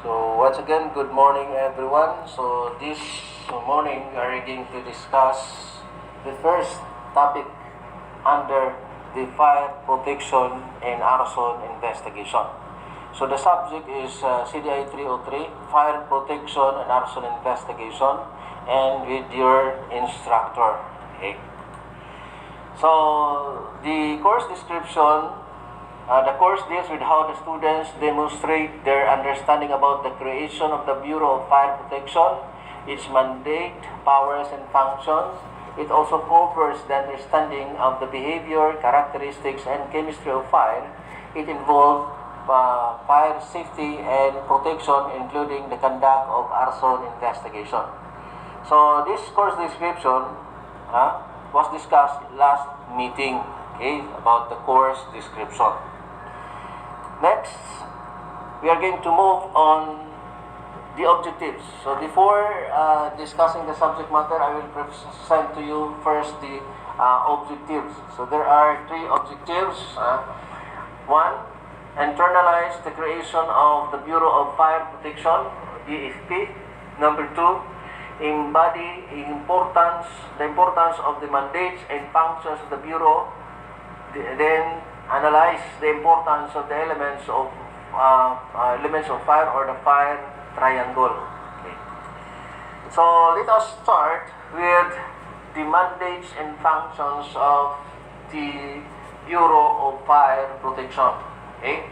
So once again, good morning everyone. So this morning we are going to discuss the first topic under the fire protection and arson investigation. So the subject is CDI 303, fire protection and arson investigation, and with your instructor. Okay. So the course description. The course deals with how the students demonstrate their understanding about the creation of the Bureau of Fire Protection, its mandate, powers, and functions. It also covers the understanding of the behavior, characteristics, and chemistry of fire. It involves fire safety and protection, including the conduct of arson investigation. So this course description was discussed last meeting, okay, about the course description. Next, we are going to move on the objectives. So before discussing the subject matter, I will present to you first the objectives. So there are three objectives. One, internalize the creation of the Bureau of Fire Protection, BFP. Number two, embody the importance of the mandates and functions of the Bureau. Then analyze the importance of the elements of fire, or the fire triangle. Okay. So let us start with the mandates and functions of the Bureau of Fire Protection. Okay.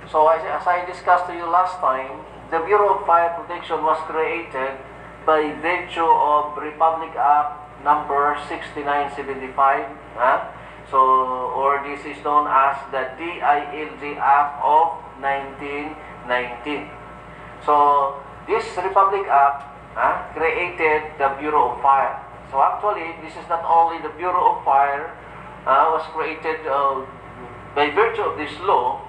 So as I discussed to you last time, the Bureau of Fire Protection was created by virtue of Republic Act number 6975. Or this is known as the DILG Act of 1919. So, this Republic Act created the Bureau of Fire. So, actually, this is not only the Bureau of Fire was created by virtue of this law.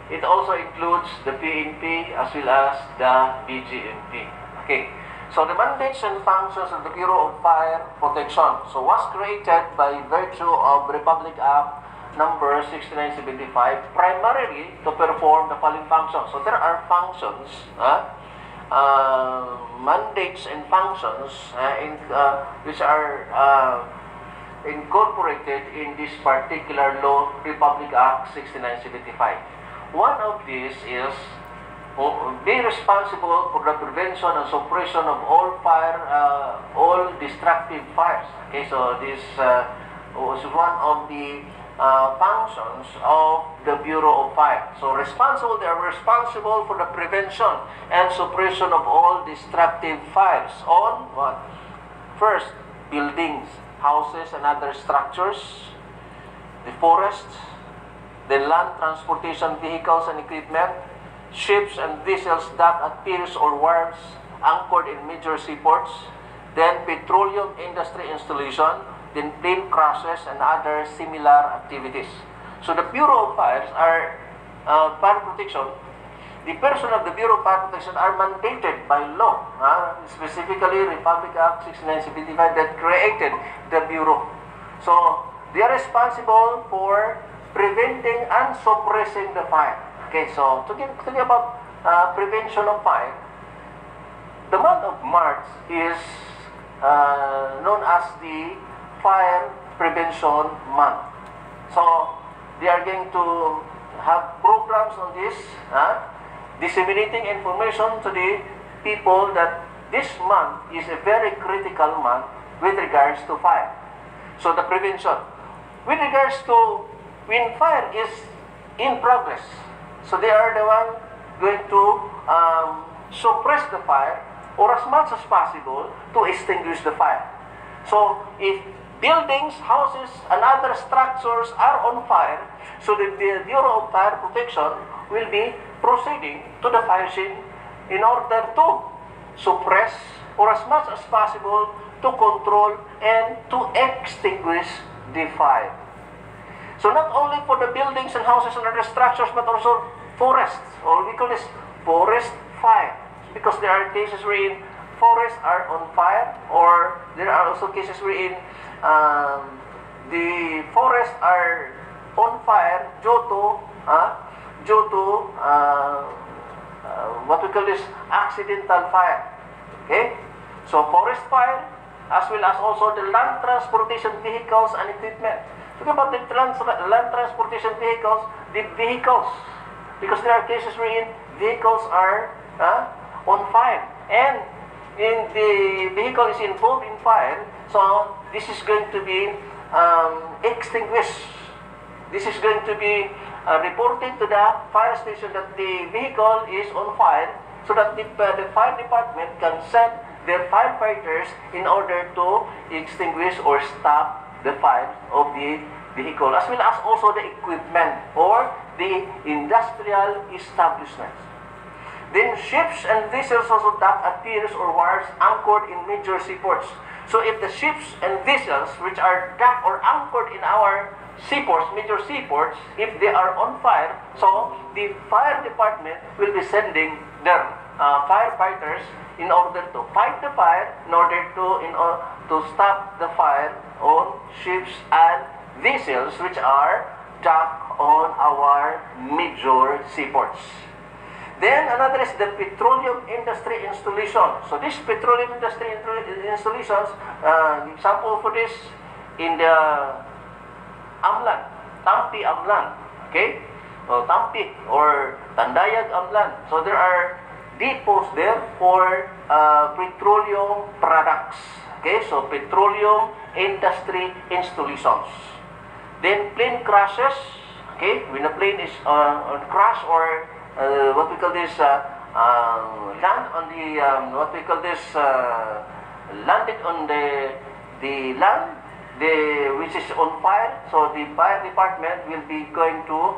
It also includes the PNP as well as the BGMP. Okay. So the mandates and functions of the Bureau of Fire Protection was created by virtue of Republic Act number 6975, primarily to perform the following functions. So there are functions, mandates and functions which are incorporated in this particular law, Republic Act 6975. One of these is be responsible for the prevention and suppression of all destructive fires. Okay, so this was one of the functions of the Bureau of Fire. So they are responsible for the prevention and suppression of all destructive fires on what? First, buildings, houses, and other structures, the forests, the land transportation vehicles and equipment, ships and vessels docked at piers or wharves anchored in major seaports, then petroleum industry installation, then plane crashes and other similar activities. So the Bureau of Fires are fire protection. The person of the Bureau of Fire Protection are mandated by law, specifically Republic Act 6975 that created the Bureau. So they are responsible for preventing and suppressing the fire. Okay, so talking about prevention of fire, the month of March is known as the Fire Prevention Month. So they are going to have programs on this, disseminating information to the people that this month is a very critical month with regards to fire. So the prevention. With regards to when fire is in progress, so they are the one going to suppress the fire or as much as possible to extinguish the fire. So if buildings, houses, and other structures are on fire, so the Bureau of Fire Protection will be proceeding to the fire scene in order to suppress or as much as possible to control and to extinguish the fire. So not only for the buildings and houses and other structures, but also forests, or we call this forest fire, because there are cases wherein forests are on fire, or there are also cases wherein the forests are on fire due to what we call this accidental fire. Okay? So forest fire, as well as also the land transportation vehicles and equipment. Talk about the land transportation vehicles, the vehicles, because there are cases wherein vehicles are on fire, and in the vehicle is involved in fire, so this is going to be extinguished. This is going to be reported to the fire station that the vehicle is on fire, so that the fire department can send their firefighters in order to extinguish or stop the fire of the vehicle, as well as also the equipment or the industrial establishments. Then ships and vessels also dock at piers or wharves anchored in major seaports. So if the ships and vessels which are docked or anchored in our seaports, major seaports, if they are on fire, so the fire department will be sending their firefighters in order to fight the fire, in order to stop the fire on ships and vessels which are docked on our major seaports. Then another is the petroleum industry installation. So this petroleum industry installations, example for this in the Amlan, Tampi Amlan, okay? So Tampi or Tandayag Amlan. So there are depots there for petroleum products. Okay, so petroleum industry installations. Then plane crashes. Okay, when a plane is on crash or what we call this land on the what we call this landed on the land which is on fire, so the fire department will be going to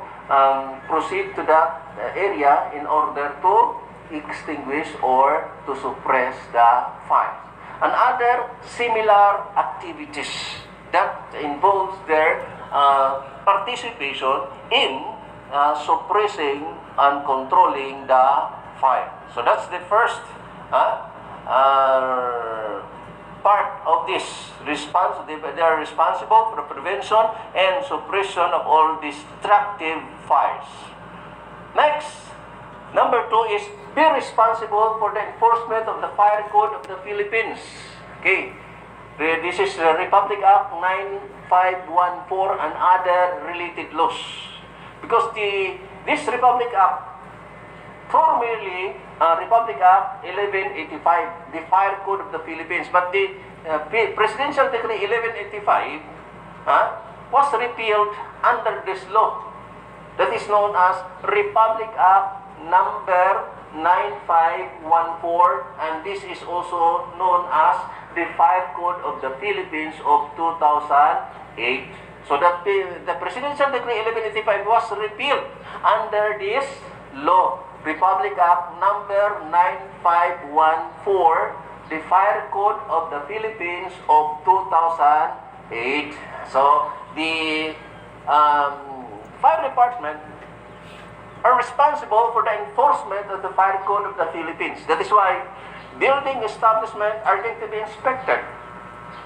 proceed to that area in order to extinguish or to suppress the fire. And other similar activities that involves their participation in suppressing and controlling the fire. So that's the first part of this response. They are responsible for the prevention and suppression of all destructive fires. Next, number 2 is be responsible for the enforcement of the Fire Code of the Philippines. Okay, this is Republic Act 9514 and other related laws. Because this Republic Act, formerly Republic Act 1185, the Fire Code of the Philippines, but the Presidential Decree 1185 was repealed under this law that is known as Republic Act number 9514, and this is also known as the Fire Code of the Philippines of 2008. So that the Presidential Decree 1185 was repealed under this law, Republic Act number 9514, the Fire Code of the Philippines of 2008. So the Fire Department are responsible for the enforcement of the Fire Code of the Philippines. That is why building establishments are going to be inspected.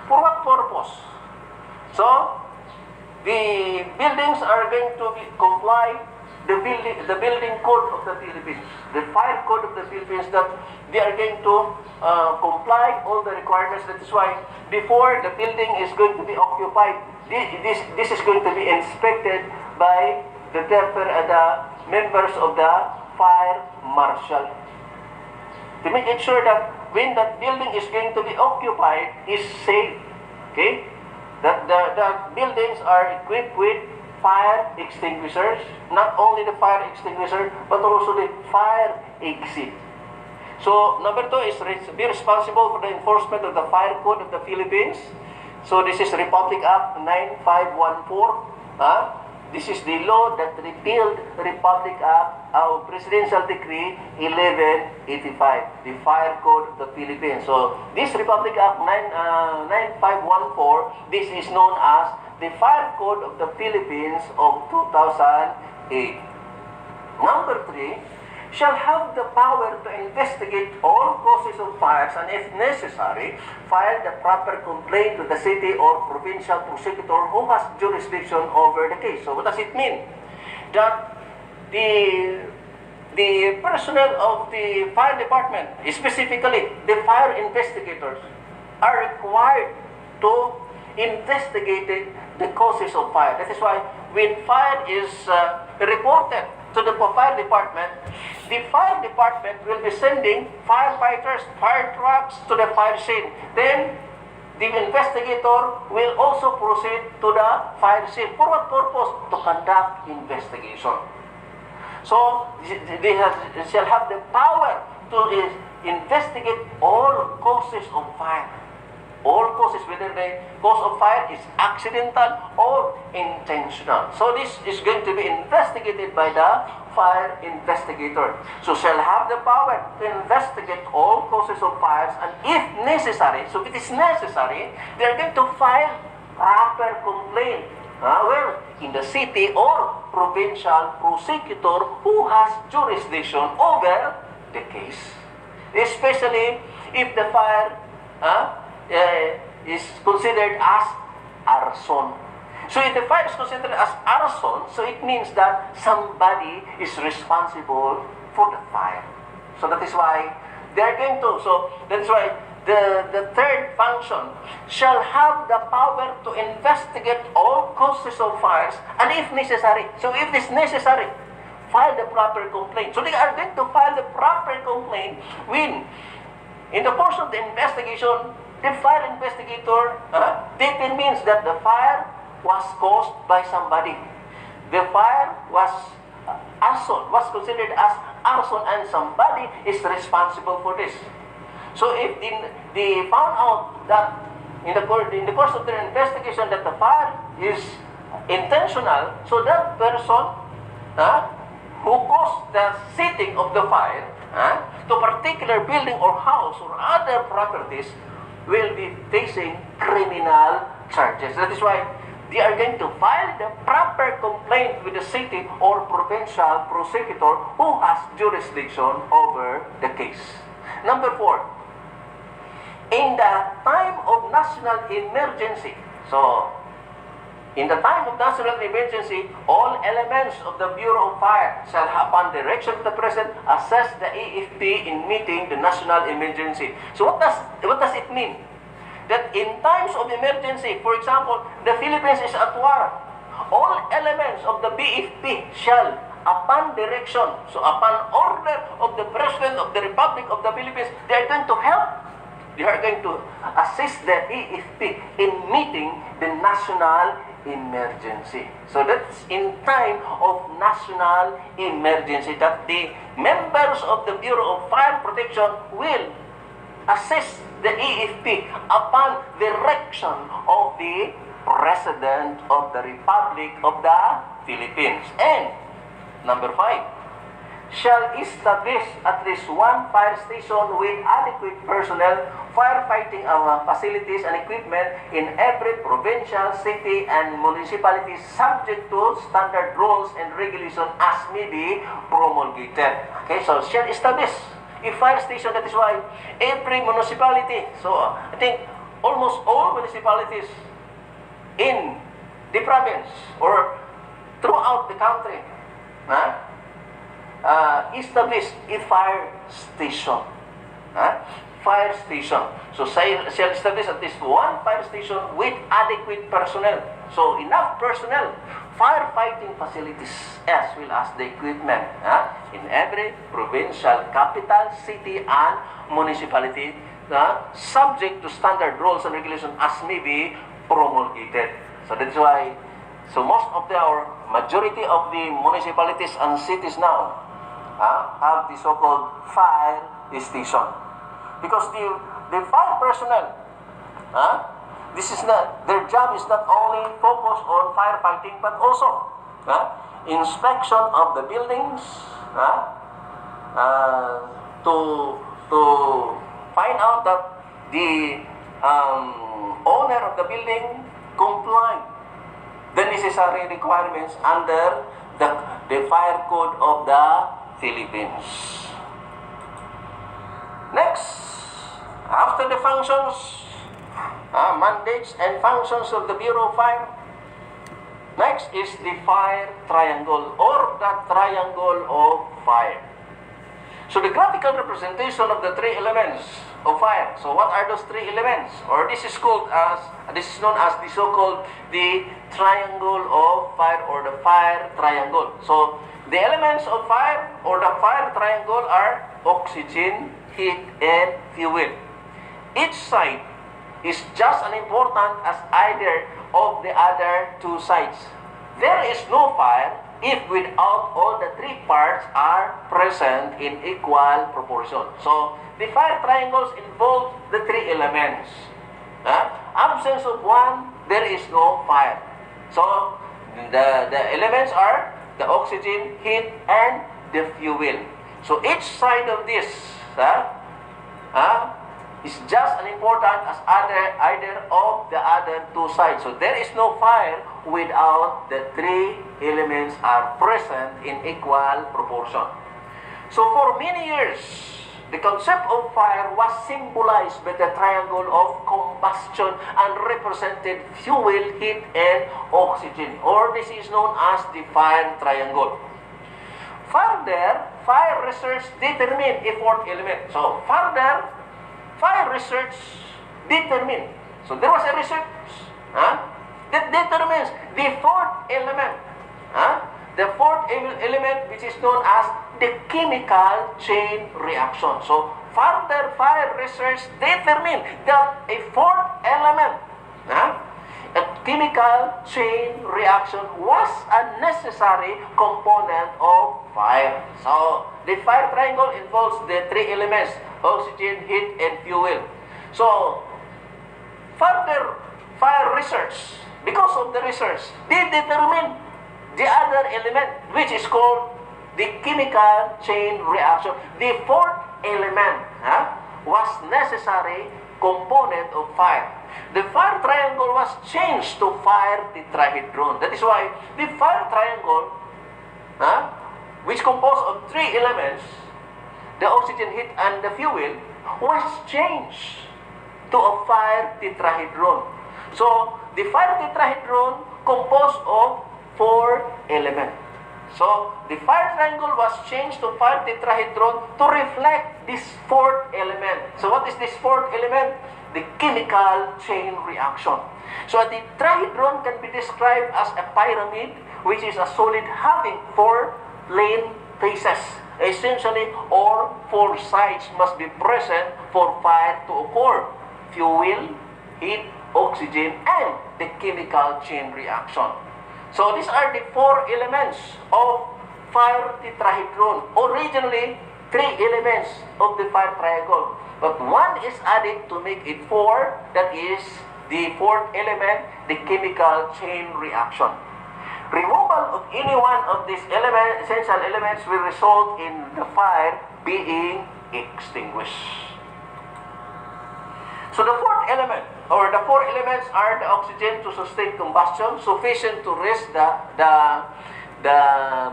For what purpose? So, the buildings are going to comply the building code of the Philippines, the Fire Code of the Philippines, that they are going to comply all the requirements. That is why before the building is going to be occupied, this is going to be inspected by the members of the fire marshal to make it sure that when that building is going to be occupied is safe. Okay, that the buildings are equipped with fire extinguishers, not only the fire extinguisher but also the fire exit. So number 2 is be responsible for the enforcement of the Fire Code of the Philippines. So this is Republic Act 9514. This is the law that repealed Republic Act of Presidential Decree 1185, the Fire Code of the Philippines. So this Republic Act 9514, this is known as the Fire Code of the Philippines of 2008. Number 3, shall have the power to investigate all causes of fires and, if necessary, file the proper complaint to the city or provincial prosecutor who has jurisdiction over the case. So what does it mean? That the the personnel of the fire department, specifically the fire investigators, are required to investigate the causes of fire. That is why when fire is reported to the fire department, the fire department will be sending firefighters, fire trucks to the fire scene. Then the investigator will also proceed to the fire scene. For what purpose? To conduct investigation. So they shall have the power to investigate all causes of fire. All causes, whether the cause of fire is accidental or intentional. So this is going to be investigated by the fire investigator. So shall have the power to investigate all causes of fires, and if necessary, so if it is necessary, they are going to file proper complaint. In the city or provincial prosecutor who has jurisdiction over the case. Especially if the fire is considered as arson. So if the fire is considered as arson, so it means that somebody is responsible for the fire. So that is why they are going to, so that is why the third function shall have the power to investigate all causes of fires, and if necessary, so if it is necessary, file the proper complaint. So they are going to file the proper complaint when, in the course of the investigation, the fire investigator determines that the fire was caused by somebody. The fire was arson, was considered as arson, and somebody is responsible for this. So if they found out that in the course of their investigation that the fire is intentional, so that person who caused the setting of the fire to particular building or house or other properties will be facing criminal charges. That is why they are going to file the proper complaint with the city or provincial prosecutor who has jurisdiction over the case. Number 4, in the time of national emergency. So, in the time of national emergency, all elements of the Bureau of Fire shall, upon direction of the President, assess the AFP in meeting the national emergency. So what does it mean? That in times of emergency, for example, the Philippines is at war, all elements of the BFP shall, upon direction, so upon order of the President of the Republic of the Philippines, they are going to help. They are going to assist the AFP in meeting the national emergency. So that's in time of national emergency that the members of the Bureau of Fire Protection will assist the AFP upon direction of the President of the Republic of the Philippines. And number 5, shall establish at least one fire station with adequate personnel, firefighting facilities and equipment in every provincial, city, and municipality, subject to standard rules and regulations as may be promulgated. Okay, so shall establish a fire station. That is why every municipality, so I think almost all municipalities in the province or throughout the country, establish a fire station. Fire station. So shall establish at least one fire station with adequate personnel. So enough personnel, firefighting facilities, as well as the equipment in every provincial, capital, city, and municipality, subject to standard rules and regulations as may be promulgated. So that's why, so most of our majority of the municipalities and cities now have the so-called fire station, because the fire personnel, this is not, their job is not only focused on firefighting but also inspection of the buildings, to find out that the owner of the building complied the necessary requirements under the fire code of the Philippines. Next, after the functions, mandates and functions of the Bureau of Fire, next is the fire triangle or the triangle of fire. So the graphical representation of the three elements of fire. So what are those three elements? Or this is known as the so-called the triangle of fire or the fire triangle. So the elements of fire or the fire triangle are oxygen, heat, and fuel. Each side is just as important as either of the other two sides. There is no fire if without all the three parts are present in equal proportion. So, the fire triangles involve the three elements. Absence of one, there is no fire. So, the elements are the oxygen, heat, and the fuel. So, each side of this is just as important as either of the other two sides. So there is no fire without the three elements are present in equal proportion. So for many years, the concept of fire was symbolized by the triangle of combustion and represented fuel, heat, and oxygen, or this is known as the fire triangle. Further, fire research determined a fourth element. So further, fire research determined. So there was a research that determines the fourth element. The fourth element, which is known as the chemical chain reaction. So further fire research determined that a fourth element, a chemical chain reaction, was a necessary component of fire. So the fire triangle involves the three elements: oxygen, heat, and fuel. So, further fire research, because of the research, they determined the other element, which is called the chemical chain reaction. The fourth element was necessary component of fire. The fire triangle was changed to fire tetrahedron. That is why the fire triangle, which composed of three elements, the oxygen, heat, and the fuel, was changed to a fire tetrahedron. So, the fire tetrahedron composed of four elements. So, the fire triangle was changed to fire tetrahedron to reflect this fourth element. So, what is this fourth element? The chemical chain reaction. So, a tetrahedron can be described as a pyramid, which is a solid having four plane faces. Essentially, all four sides must be present for fire to occur: fuel, heat, oxygen, and the chemical chain reaction. So these are the four elements of fire tetrahedron. Originally, three elements of the fire triangle, but one is added to make it four. That is the fourth element, the chemical chain reaction. Removal of any one of these essential elements will result in the fire being extinguished. So the fourth element, or the four elements, are the oxygen to sustain combustion, sufficient to raise the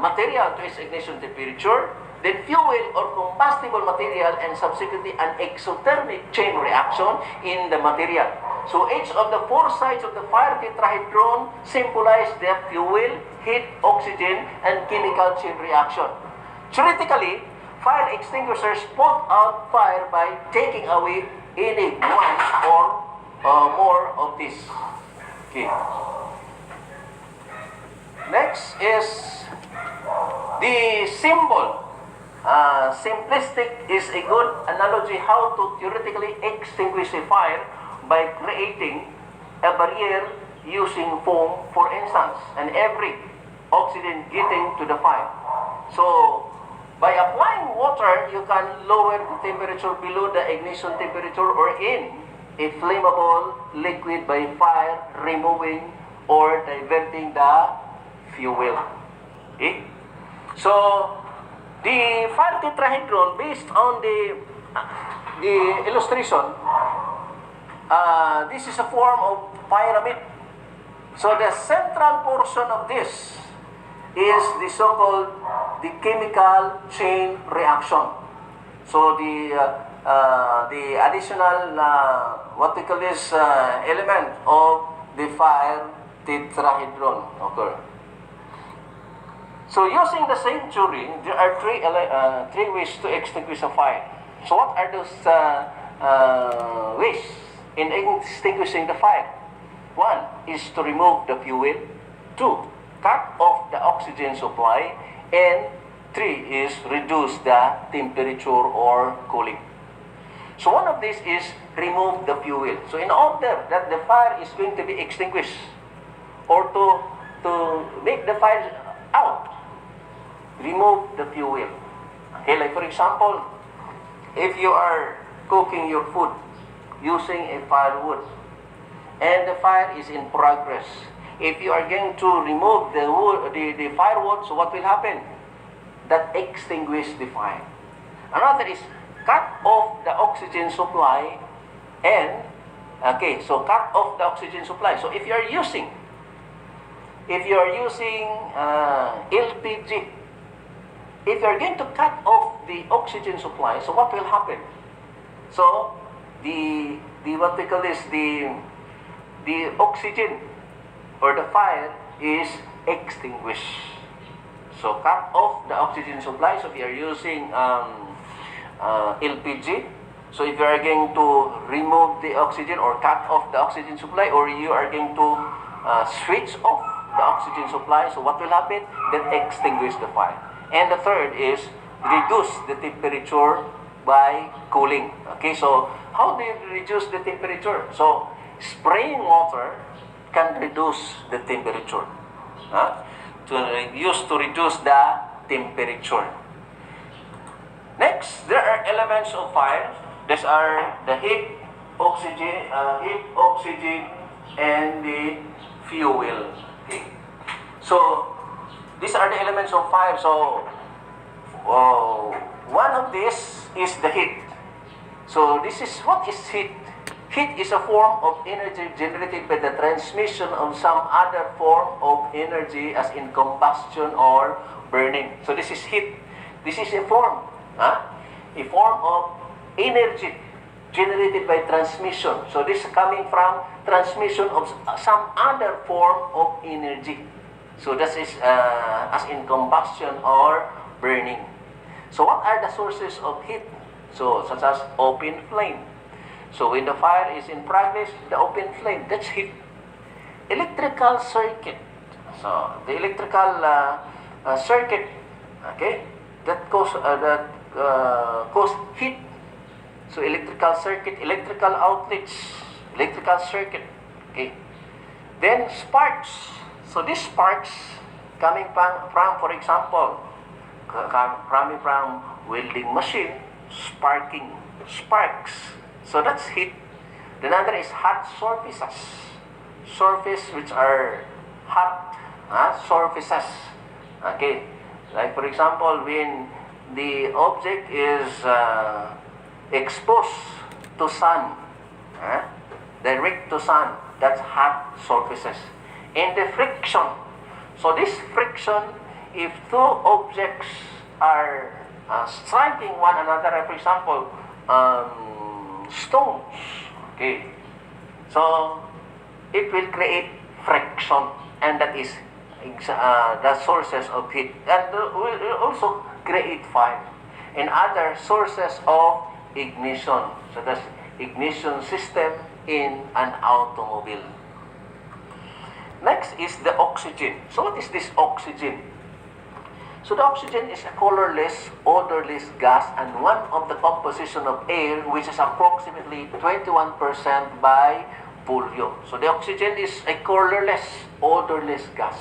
material to its ignition temperature, then fuel or combustible material, and subsequently an exothermic chain reaction in the material. So each of the four sides of the fire tetrahedron symbolize the fuel, heat, oxygen, and chemical chain reaction. Theoretically, fire extinguishers put out fire by taking away any one or more of these. Okay. Next is the symbol. Simplistic is a good analogy how to theoretically extinguish a fire by creating a barrier using foam, for instance, and every oxygen getting to the fire. So, by applying water, you can lower the temperature below the ignition temperature or in a flammable liquid by fire removing or diverting the fuel. Okay? So, the fire tetrahedron, based on the illustration, this is a form of pyramid. So the central portion of this is the so-called the chemical chain reaction. So the additional what we call this element of the fire tetrahedron occur. So using the same theory, there are three ways to extinguish a fire. So what are those ways in extinguishing the fire? One is to remove the fuel. Two, cut off the oxygen supply. And three is reduce the temperature or cooling. So one of these is remove the fuel. So in order that the fire is going to be extinguished or to make the fire out, remove the fuel. Okay, like for example, if you are cooking your food using a firewood and the fire is in progress, if you are going to remove the firewood, so what will happen? That extinguish the fire. Another is cut off the oxygen supply and, okay, so cut off the oxygen supply. So if you are using LPG, if you are going to cut off the oxygen supply, so what will happen? So the what we call this, the oxygen or the fire is extinguished. So cut off the oxygen supply. So if you are using LPG, so if you are going to remove the oxygen or cut off the oxygen supply, or you are going to switch off the oxygen supply, so what will happen? Then extinguish the fire. And the third is reduce the temperature by cooling. Okay, so how do you reduce the temperature? So spraying water can reduce the temperature. To reduce the temperature. Next, there are elements of fire. These are the heat, oxygen, and the fuel. Okay. So these are the elements of fire. So one of these is the heat. So this is what is heat. Heat is a form of energy generated by the transmission of some other form of energy, as in combustion or burning. So this is heat. This is a form of energy generated by transmission. So this is coming from transmission of some other form of energy. So this is as in combustion or burning. So what are the sources of heat? So such as open flame. So when the fire is in progress, the open flame, that's heat. Electrical circuit. So the electrical circuit, okay, that cause heat. So electrical circuit, electrical outlets, electrical circuit, okay. Then sparks. So these sparks coming from for example, coming from welding machine, sparks. So that's heat. The other is hot surfaces. Surface which are hot surfaces. Okay. Like for example, when the object is exposed to sun, direct to sun, that's hot surfaces. And the friction. So this friction, if two objects are striking one another, for example, stones, okay, so it will create friction, and that is the sources of heat, and will also create fire. And other sources of ignition, so that's ignition system in an automobile. Next is the oxygen. So what is this oxygen? So the oxygen is a colorless, odorless gas and one of the composition of air, which is approximately 21% by volume. So the oxygen is a colorless, odorless gas.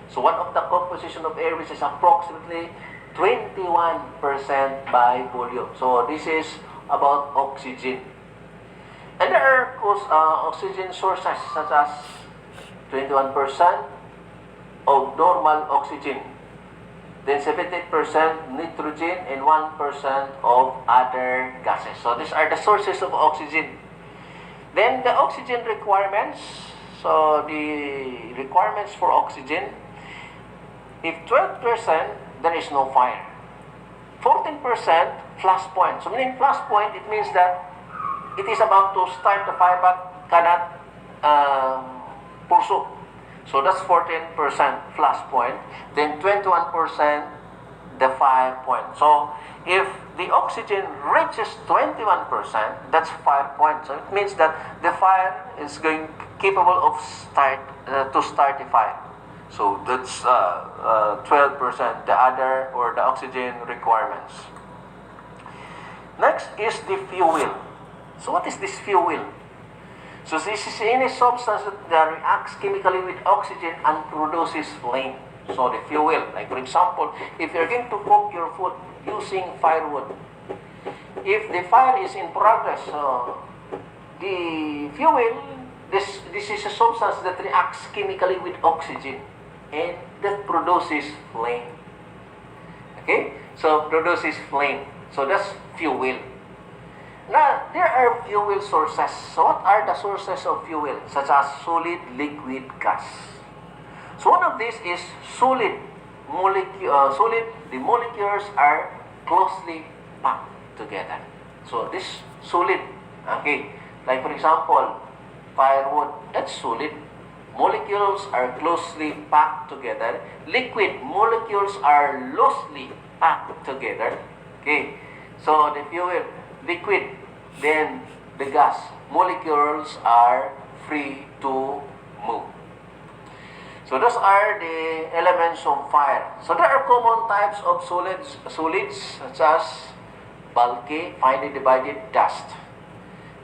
So one of the composition of air, which is approximately 21% by volume. So this is about oxygen. And there are oxygen sources such as 21% of normal oxygen, then 78% nitrogen, and 1% of other gases. So these are the sources of oxygen. Then the oxygen requirements. So the requirements for oxygen, if 12%, there is no fire. 14% flash point. So meaning flash point, it means that it is about to start the fire but cannot pursue. So that's 14% plus point. Then 21% the fire point. So if the oxygen reaches 21%, that's 5 points. So it means that the fire is capable of to start the fire. So that's 12%, the other or the oxygen requirements. Next is the fuel. So what is this fuel? So this is any substance that reacts chemically with oxygen and produces flame. So the fuel, like for example, if you're going to cook your food using firewood, if the fire is in progress, the fuel, this is a substance that reacts chemically with oxygen and that produces flame. Okay, so produces flame. So that's fuel. Now, there are fuel sources. So what are the sources of fuel? Such as solid, liquid, gas. So one of these is solid. The molecules are closely packed together. So this solid, okay, like for example, firewood, that's solid. Molecules are closely packed together. Liquid molecules are loosely packed together. Okay, so the fuel, liquid, then the gas, molecules are free to move. So those are the elements of fire. So there are common types of solids such as bulky, finely divided dust.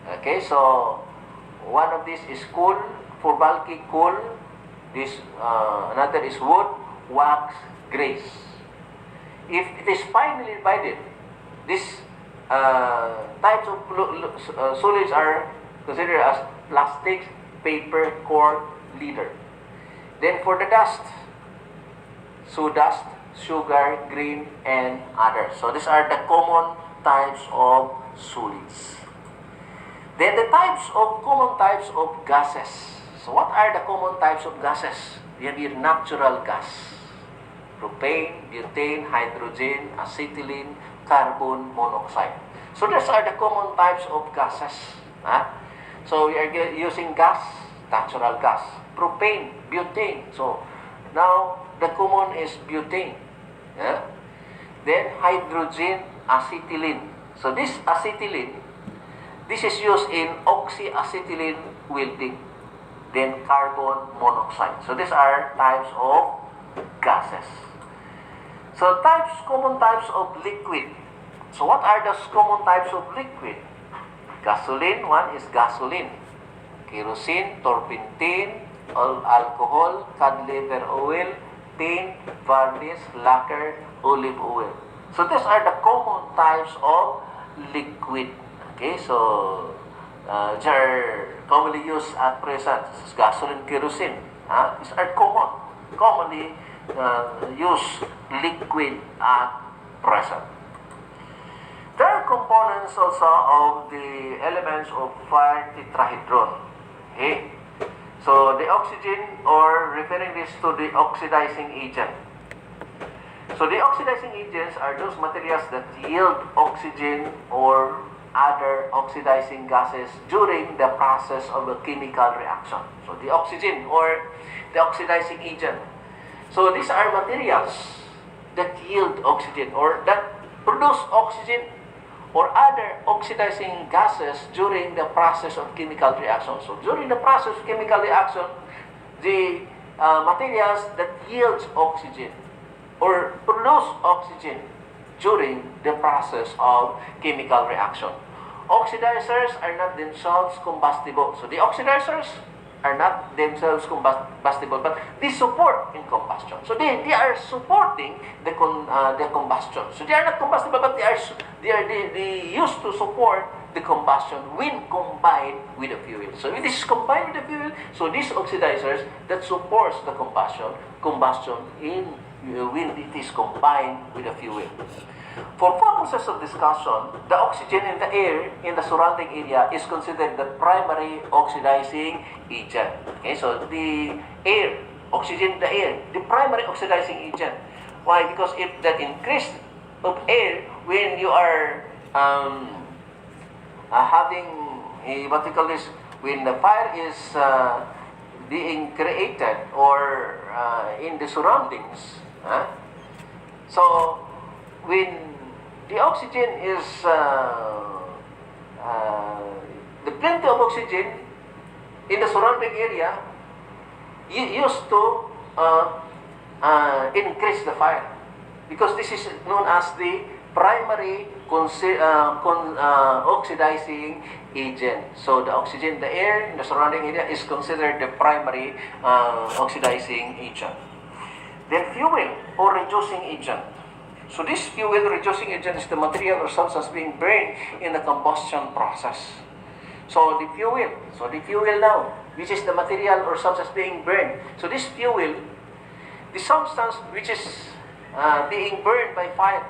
Okay, so one of these is coal. For bulky, coal. This another is wood, wax, grease. If it is finely divided, this types of solids are considered as plastics, paper, cork, leather. Then for the dust, sawdust, sugar, grain, and others. So these are the common types of solids. Then the common types of gases. So what are the common types of gases? We have here natural gas. Propane, butane, hydrogen, acetylene, carbon monoxide. So these are the common types of gases. So we are using gas, natural gas. Propane, butane. So now the common is butane. Then hydrogen, acetylene. So this acetylene, this is used in oxyacetylene welding. Then carbon monoxide. So these are types of gases. So common types of liquid. So what are those common types of liquid? Gasoline, one is gasoline. Kerosene, turpentine, alcohol, cod liver oil, paint, varnish, lacquer, olive oil. So these are the common types of liquid. Okay, so these are commonly used at present. Gasoline, kerosene. These are commonly used liquid at present. There are components also of the elements of fire tetrahedron. Okay? So the oxygen, or referring this to the oxidizing agent. So the oxidizing agents are those materials that yield oxygen or other oxidizing gases during the process of a chemical reaction. So the oxygen or the oxidizing agent. So these are materials that yield oxygen or that produce oxygen or other oxidizing gases during the process of chemical reaction. So during the process of chemical reaction, the materials that yields oxygen or produce oxygen during the process of chemical reaction. Oxidizers are not themselves combustible. So the oxidizers are not themselves combustible, but they support in combustion. So they are supporting the combustion. So they are not combustible, but they used to support the combustion when combined with the fuel. So if this is combined with the fuel, so these oxidizers that supports the combustion in when it is combined with the fuel. For purposes of discussion, the oxygen in the air in the surrounding area is considered the primary oxidizing agent. Okay, so the air, oxygen in the air, the primary oxidizing agent. Why? Because if that increase of air, when you are having what we call this, when the fire is being created or in the surroundings. So when the oxygen is the plenty of oxygen in the surrounding area used to increase the fire, because this is known as the primary oxidizing agent. So the oxygen, the air in the surrounding area is considered the primary oxidizing agent. Then fuel or reducing agent. So this fuel reducing agent is the material or substance being burned in the combustion process. So the fuel now, which is the material or substance being burned. So this fuel, the substance which is being burned by fire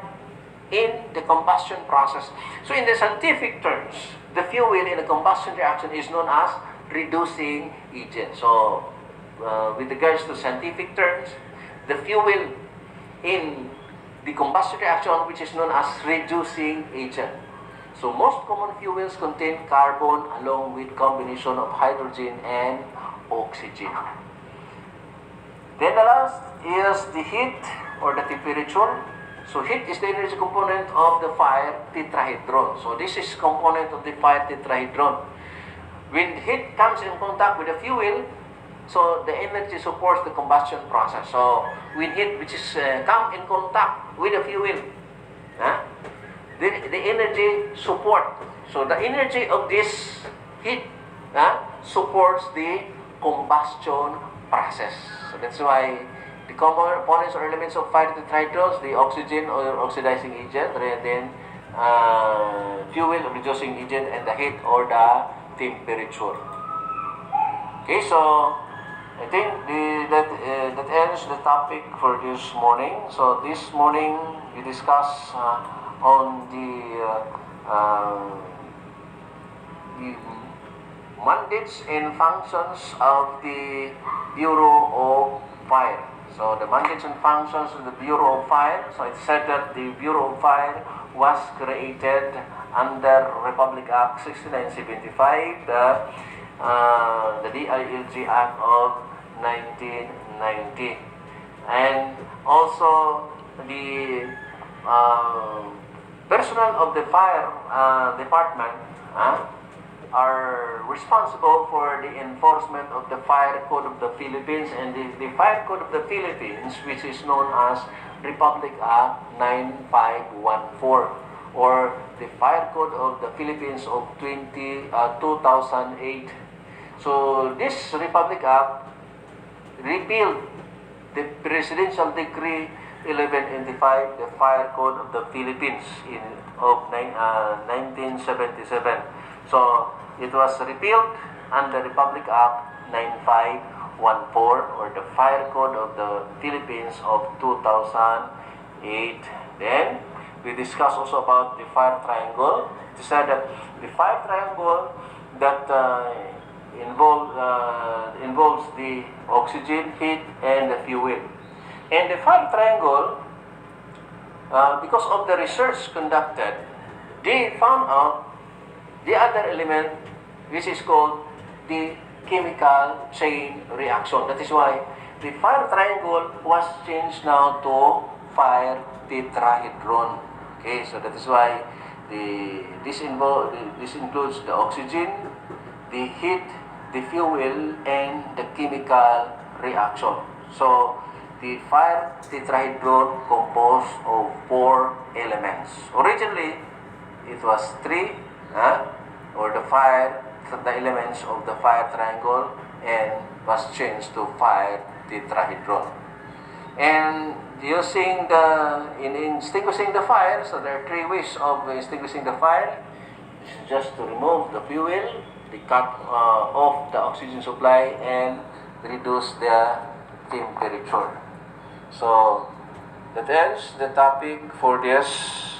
in the combustion process. So in the scientific terms, the fuel in a combustion reaction is known as reducing agent. So with regards to scientific terms, the fuel in the combustion reaction, which is known as reducing agent. So most common fuels contain carbon along with combination of hydrogen and oxygen. Then the last is the heat or the temperature. So heat is the energy component of the fire tetrahedron. So this is component of the fire tetrahedron. When heat comes in contact with the fuel, so the energy supports the combustion process. So when heat which is come in contact with the fuel, the energy support. So the energy of this heat supports the combustion process. So that's why the components or elements of fire tetrahedrons, the oxygen or oxidizing agent, and then fuel reducing agent, and the heat or the temperature. Okay, so I think that ends the topic for this morning. So this morning we discuss on the mandates and functions of the Bureau of Fire. So the mandates and functions of the Bureau of Fire. So it said that the Bureau of Fire was created under Republic Act 6975, the DILG Act of 1990, and also the personnel of the fire department are responsible for the enforcement of the Fire Code of the Philippines, and the Fire Code of the Philippines, which is known as Republic Act 9514, or the Fire Code of the Philippines of 2008. So this Republic Act repealed the Presidential Decree 1185, the Fire Code of the Philippines of 1977. So it was repealed under Republic Act 9514, or the Fire Code of the Philippines of 2008. Then we discussed also about the fire triangle. It said that the fire triangle that involves the oxygen, heat, and the fuel. And the fire triangle, because of the research conducted, they found out the other element, which is called the chemical chain reaction. That is why the fire triangle was changed now to fire tetrahedron. Okay, so that is why this includes the oxygen, the heat, the fuel, and the chemical reaction. So the fire tetrahedron composed of 4 elements. Originally, it was 3, or the elements of the fire triangle, and was changed to fire tetrahedron. And using in extinguishing the fire, so there are 3 ways of extinguishing the fire. Just to remove the fuel, they cut off the oxygen supply, and reduce the temperature. So that ends the topic for this